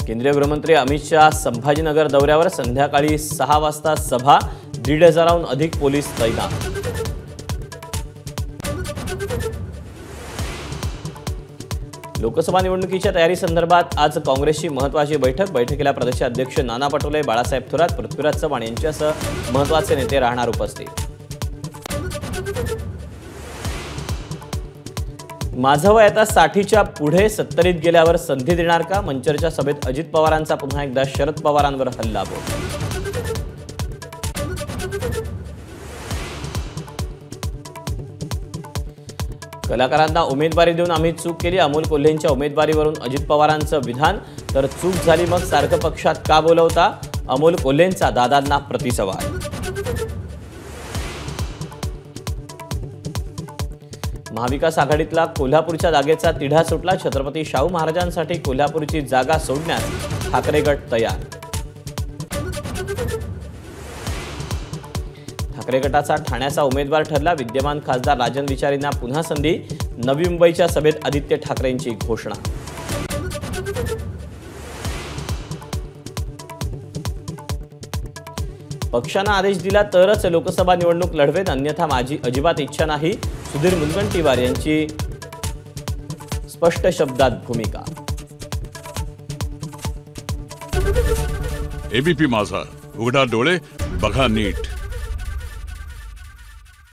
केंद्रीय गृहमंत्री अमित शाह संभाजीनगर दौऱ्यावर, संध्याकाळी 6 वाजता सभा, 1,500हून अधिक पोलीस तैनात। लोकसभा निवडणुकीच्या तयारीसंदर्भात आज काँग्रेसची महत्त्वाची बैठक। बैठकीला प्रदेशाध्यक्ष नाना पटोले, बाळासाहेब थोरात, पृथ्वीराज चव्हाण यांच्यासह महत्त्वाचे नेते राहणार उपस्थित। माझं वय आता 60च्या पुढे, 70त गेल्यावर संधी देणार का? मंचरच्या सभेत अजित पवारांचा पुन्हा एकदा शरद पवारांवर हल्लाबोल। कलाकारांना उमेदवारी देऊन आम्ही चूक केली, अमोल कोल्हेंच्या उमेदवारीवरून अजित पवारांचं विधान। तर चूक झाली मग सारखं पक्षात का बोलवता? अमोल कोल्हेंचा दादांना प्रतिसवाल। महाविकास आघाडीतला कोल्हापूरच्या जागेचा तिढा सुटला, छत्रपती शाहू महाराजांसाठी कोल्हापूरची जागा सोडण्यास ठाकरे गट तयार। ठाकरे गटाचा ठाण्याचा उमेदवार ठरला, विद्यमान खासदार राजन विचारेंना पुन्हा संधी। नवी मुंबईच्या सभेत आदित्य ठाकरेंची घोषणा। पक्षानं आदेश दिला तरच लोकसभा निवडणूक लढवेन, अन्यथा माझी अजिबात इच्छा नाही, सुधीर मुनगंटीवार यांची स्पष्ट शब्दात भूमिका। एबीपी माझा, उघडा डोळे बघा नीट।